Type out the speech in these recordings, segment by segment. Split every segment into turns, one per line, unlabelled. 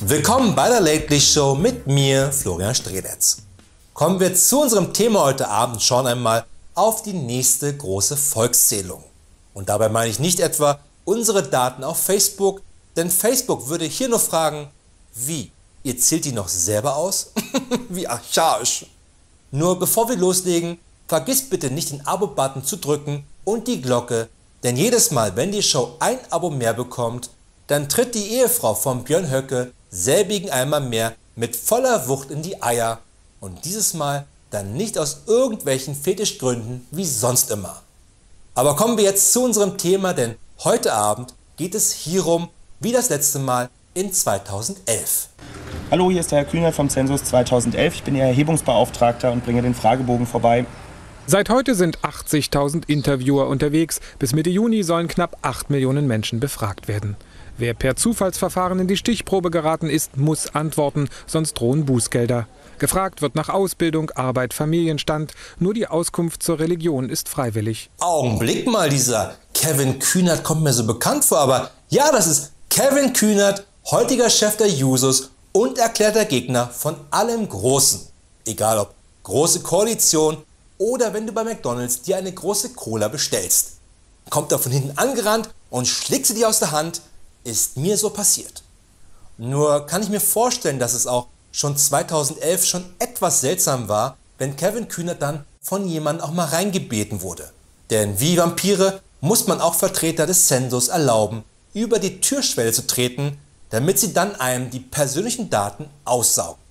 Willkommen bei der Lately Show mit mir, Florian Streletz. Kommen wir zu unserem Thema heute Abend und schauen einmal auf die nächste große Volkszählung. Und dabei meine ich nicht etwa unsere Daten auf Facebook, denn Facebook würde hier nur fragen, wie, ihr zählt die noch selber aus? Wie archaisch. Nur bevor wir loslegen, vergiss bitte nicht den Abo-Button zu drücken und die Glocke, denn jedes Mal, wenn die Show ein Abo mehr bekommt, dann tritt die Ehefrau von Björn Höcke selbigen einmal mehr mit voller Wucht in die Eier und dieses Mal dann nicht aus irgendwelchen Fetischgründen wie sonst immer. Aber kommen wir jetzt zu unserem Thema, denn heute Abend geht es hierum wie das letzte Mal in 2011.
Hallo, hier ist der Herr Kühnert vom Zensus 2011. Ich bin Ihr Erhebungsbeauftragter und bringe den Fragebogen vorbei.
Seit heute sind 80.000 Interviewer unterwegs. Bis Mitte Juni sollen knapp 8 Millionen Menschen befragt werden. Wer per Zufallsverfahren in die Stichprobe geraten ist, muss antworten, sonst drohen Bußgelder. Gefragt wird nach Ausbildung, Arbeit, Familienstand. Nur die Auskunft zur Religion ist freiwillig.
Augenblick mal, dieser Kevin Kühnert kommt mir so bekannt vor, aber ja, das ist Kevin Kühnert, heutiger Chef der Jusos und erklärter Gegner von allem Großen. Egal ob große Koalition oder wenn du bei McDonald's dir eine große Cola bestellst. Kommt er von hinten angerannt und schlägt sie dir aus der Hand, ist mir so passiert. Nur kann ich mir vorstellen, dass es auch schon 2011 schon etwas seltsam war, wenn Kevin Kühnert dann von jemandem auch mal reingebeten wurde. Denn wie Vampire muss man auch Vertreter des Zensus erlauben, über die Türschwelle zu treten, damit sie dann einem die persönlichen Daten aussaugen.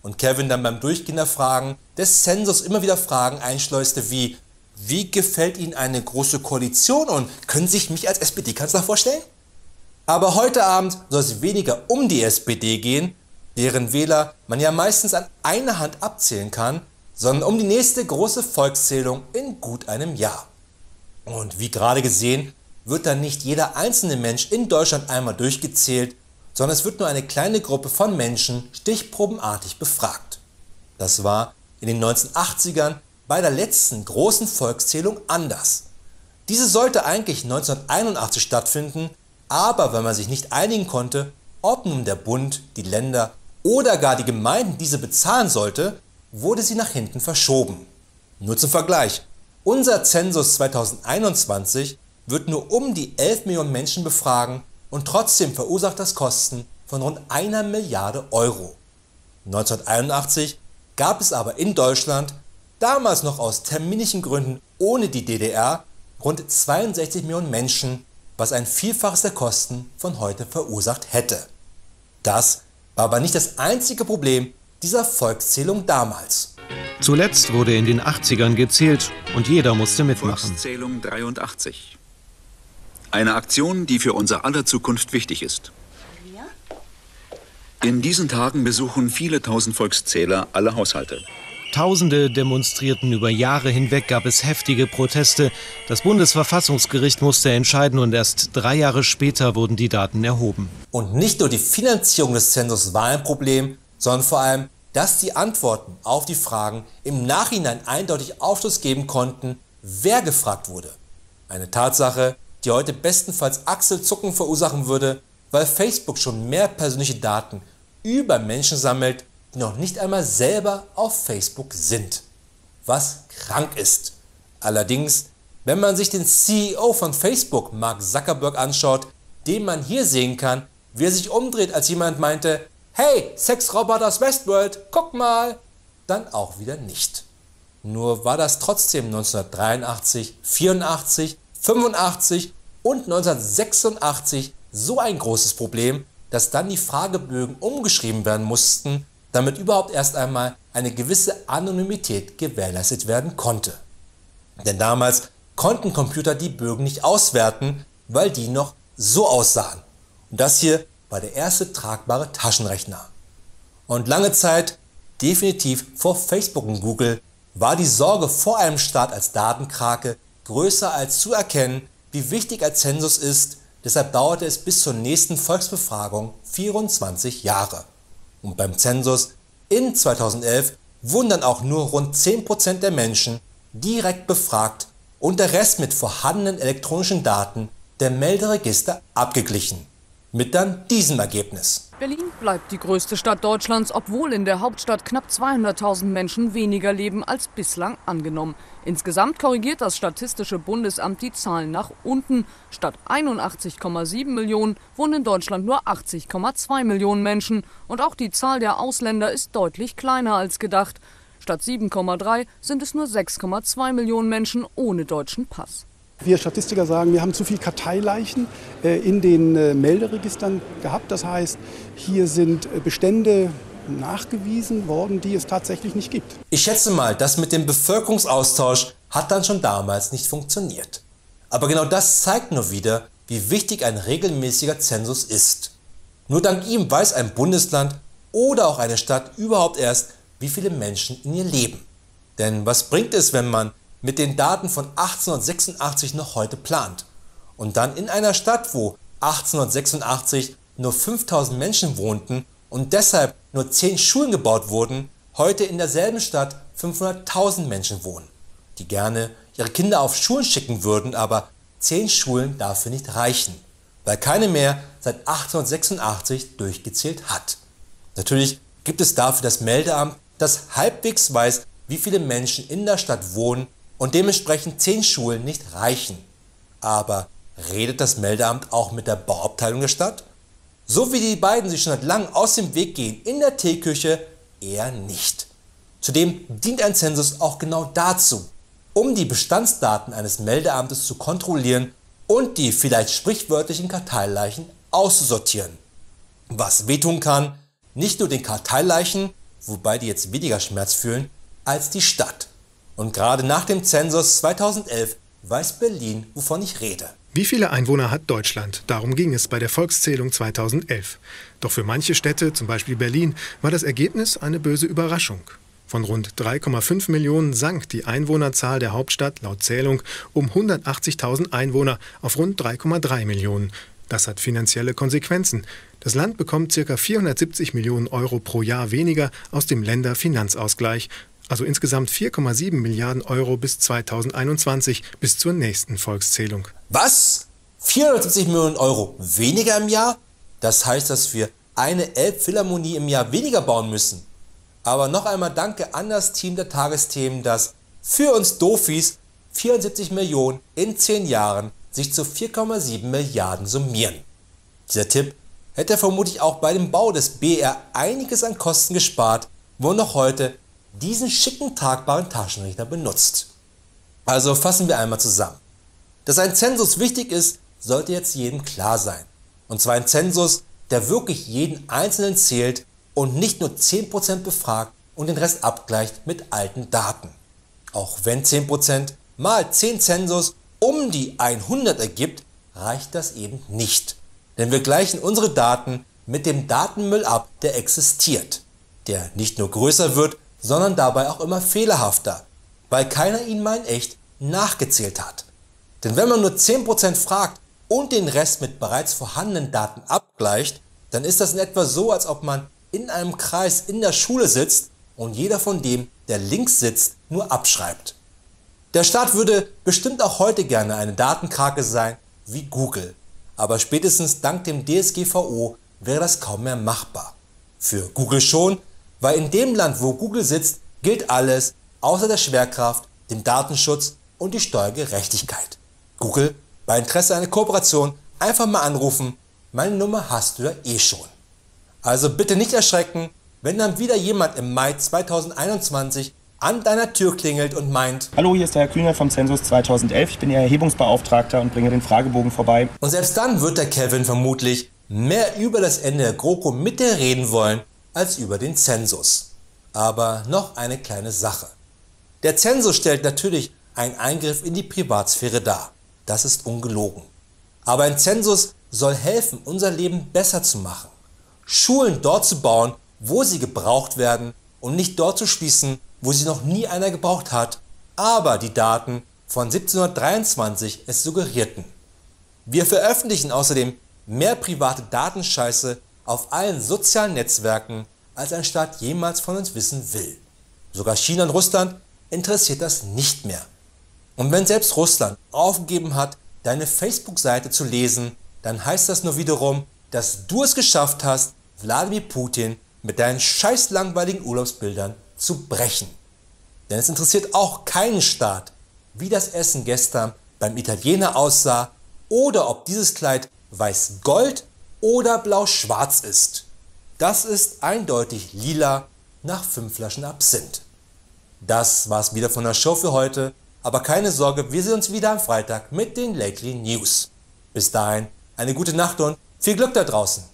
Und Kevin dann beim Durchgehen der Fragen des Zensus immer wieder Fragen einschleuste wie gefällt Ihnen eine große Koalition und können Sie sich mich als SPD-Kanzler vorstellen? Aber heute Abend soll es weniger um die SPD gehen, deren Wähler man ja meistens an einer Hand abzählen kann, sondern um die nächste große Volkszählung in gut einem Jahr. Und wie gerade gesehen, wird dann nicht jeder einzelne Mensch in Deutschland einmal durchgezählt, sondern es wird nur eine kleine Gruppe von Menschen stichprobenartig befragt. Das war in den 1980ern bei der letzten großen Volkszählung anders. Diese sollte eigentlich 1981 stattfinden, aber weil man sich nicht einigen konnte, ob nun der Bund, die Länder oder gar die Gemeinden diese bezahlen sollte, wurde sie nach hinten verschoben. Nur zum Vergleich, unser Zensus 2021 wird nur um die 11 Millionen Menschen befragen und trotzdem verursacht das Kosten von rund 1 Milliarde Euro. 1981 gab es aber in Deutschland, damals noch aus terminischen Gründen ohne die DDR, rund 62 Millionen Menschen, was ein Vielfaches der Kosten von heute verursacht hätte. Das war aber nicht das einzige Problem dieser Volkszählung damals.
Zuletzt wurde in den 80ern gezählt und jeder musste mitmachen.
Volkszählung 83. Eine Aktion, die für unser aller Zukunft wichtig ist. In diesen Tagen besuchen viele tausend Volkszähler alle Haushalte.
Tausende demonstrierten über Jahre hinweg, gab es heftige Proteste. Das Bundesverfassungsgericht musste entscheiden und erst 3 Jahre später wurden die Daten erhoben.
Und nicht nur die Finanzierung des Zensus war ein Problem, sondern vor allem, dass die Antworten auf die Fragen im Nachhinein eindeutig Aufschluss geben konnten, wer gefragt wurde. Eine Tatsache, die heute bestenfalls Achselzucken verursachen würde, weil Facebook schon mehr persönliche Daten über Menschen sammelt, die noch nicht einmal selber auf Facebook sind. Was krank ist. Allerdings, wenn man sich den CEO von Facebook, Mark Zuckerberg, anschaut, den man hier sehen kann, wie er sich umdreht, als jemand meinte, hey, Sexroboter aus Westworld, guck mal, dann auch wieder nicht. Nur war das trotzdem 1983, 84, 85 und 1986 so ein großes Problem, dass dann die Fragebögen umgeschrieben werden mussten, damit überhaupt erst einmal eine gewisse Anonymität gewährleistet werden konnte. Denn damals konnten Computer die Bögen nicht auswerten, weil die noch so aussahen. Und das hier war der erste tragbare Taschenrechner. Und lange Zeit, definitiv vor Facebook und Google, war die Sorge vor einem Staat als Datenkrake größer als zu erkennen, wie wichtig ein Zensus ist. Deshalb dauerte es bis zur nächsten Volksbefragung 24 Jahre. Und beim Zensus in 2011 wurden dann auch nur rund 10% der Menschen direkt befragt und der Rest mit vorhandenen elektronischen Daten der Melderegister abgeglichen. Mit dann diesem Ergebnis.
Berlin bleibt die größte Stadt Deutschlands, obwohl in der Hauptstadt knapp 200.000 Menschen weniger leben als bislang angenommen. Insgesamt korrigiert das Statistische Bundesamt die Zahlen nach unten. Statt 81,7 Millionen wohnen in Deutschland nur 80,2 Millionen Menschen. Und auch die Zahl der Ausländer ist deutlich kleiner als gedacht. Statt 7,3 sind es nur 6,2 Millionen Menschen ohne deutschen Pass.
Wir Statistiker sagen, wir haben zu viel Karteileichen in den Melderegistern gehabt. Das heißt, hier sind Bestände nachgewiesen worden, die es tatsächlich nicht gibt.
Ich schätze mal, das mit dem Bevölkerungsaustausch hat dann schon damals nicht funktioniert. Aber genau das zeigt nur wieder, wie wichtig ein regelmäßiger Zensus ist. Nur dank ihm weiß ein Bundesland oder auch eine Stadt überhaupt erst, wie viele Menschen in ihr leben. Denn was bringt es, wenn man mit den Daten von 1886 noch heute plant und dann in einer Stadt, wo 1886 nur 5000 Menschen wohnten und deshalb nur 10 Schulen gebaut wurden, heute in derselben Stadt 500.000 Menschen wohnen, die gerne ihre Kinder auf Schulen schicken würden, aber 10 Schulen dafür nicht reichen, weil keine mehr seit 1886 durchgezählt hat. Natürlich gibt es dafür das Meldeamt, das halbwegs weiß, wie viele Menschen in der Stadt wohnen und dementsprechend 10 Schulen nicht reichen. Aber redet das Meldeamt auch mit der Bauabteilung der Stadt? So wie die beiden sich schon seit langem aus dem Weg gehen in der Teeküche, eher nicht. Zudem dient ein Zensus auch genau dazu, um die Bestandsdaten eines Meldeamtes zu kontrollieren und die vielleicht sprichwörtlichen Karteileichen auszusortieren. Was wehtun kann, nicht nur den Karteileichen, wobei die jetzt weniger Schmerz fühlen, als die Stadt. Und gerade nach dem Zensus 2011 weiß Berlin, wovon ich rede.
Wie viele Einwohner hat Deutschland? Darum ging es bei der Volkszählung 2011. Doch für manche Städte, zum Beispiel Berlin, war das Ergebnis eine böse Überraschung. Von rund 3,5 Millionen sank die Einwohnerzahl der Hauptstadt laut Zählung um 180.000 Einwohner auf rund 3,3 Millionen. Das hat finanzielle Konsequenzen. Das Land bekommt ca. 470 Millionen Euro pro Jahr weniger aus dem Länderfinanzausgleich. Also insgesamt 4,7 Milliarden Euro bis 2021, bis zur nächsten Volkszählung.
Was? 470 Millionen Euro weniger im Jahr? Das heißt, dass wir eine Elbphilharmonie im Jahr weniger bauen müssen. Aber noch einmal danke an das Team der Tagesthemen, das für uns Dofis 74 Millionen in 10 Jahren sich zu 4,7 Milliarden summieren. Dieser Tipp hätte vermutlich auch bei dem Bau des BR einiges an Kosten gespart, wo noch heute diesen schicken tragbaren Taschenrechner benutzt. Also fassen wir einmal zusammen. Dass ein Zensus wichtig ist, sollte jetzt jedem klar sein. Und zwar ein Zensus, der wirklich jeden Einzelnen zählt und nicht nur 10% befragt und den Rest abgleicht mit alten Daten. Auch wenn 10% mal 10 Zensus um die 100 ergibt, reicht das eben nicht. Denn wir gleichen unsere Daten mit dem Datenmüll ab, der existiert, der nicht nur größer wird, sondern dabei auch immer fehlerhafter, weil keiner ihn mal in echt nachgezählt hat. Denn wenn man nur 10% fragt und den Rest mit bereits vorhandenen Daten abgleicht, dann ist das in etwa so, als ob man in einem Kreis in der Schule sitzt und jeder von dem, der links sitzt, nur abschreibt. Der Staat würde bestimmt auch heute gerne eine Datenkrake sein wie Google, aber spätestens dank dem DSGVO wäre das kaum mehr machbar. Für Google schon, weil in dem Land, wo Google sitzt, gilt alles außer der Schwerkraft, dem Datenschutz und die Steuergerechtigkeit. Google, bei Interesse einer Kooperation einfach mal anrufen, meine Nummer hast du ja eh schon. Also bitte nicht erschrecken, wenn dann wieder jemand im Mai 2021 an deiner Tür klingelt und meint:
Hallo, hier ist der Herr Kühner vom Zensus 2011. Ich bin Ihr Erhebungsbeauftragter und bringe den Fragebogen vorbei.
Und selbst dann wird der Kevin vermutlich mehr über das Ende der GroKo mit dir reden wollen, als über den Zensus. Aber noch eine kleine Sache. Der Zensus stellt natürlich einen Eingriff in die Privatsphäre dar. Das ist ungelogen. Aber ein Zensus soll helfen, unser Leben besser zu machen. Schulen dort zu bauen, wo sie gebraucht werden und nicht dort zu schließen, wo sie noch nie einer gebraucht hat, aber die Daten von 1723 es suggerierten. Wir veröffentlichen außerdem mehr private Datenscheiße auf allen sozialen Netzwerken, als ein Staat jemals von uns wissen will. Sogar China und Russland interessiert das nicht mehr. Und wenn selbst Russland aufgegeben hat, deine Facebook-Seite zu lesen, dann heißt das nur wiederum, dass du es geschafft hast, Wladimir Putin mit deinen scheiß langweiligen Urlaubsbildern zu brechen. Denn es interessiert auch keinen Staat, wie das Essen gestern beim Italiener aussah oder ob dieses Kleid weiß-gold oder blau-schwarz ist. Das ist eindeutig lila nach 5 Flaschen Absinth. Das war's wieder von der Show für heute, aber keine Sorge, wir sehen uns wieder am Freitag mit den Lately News. Bis dahin, eine gute Nacht und viel Glück da draußen.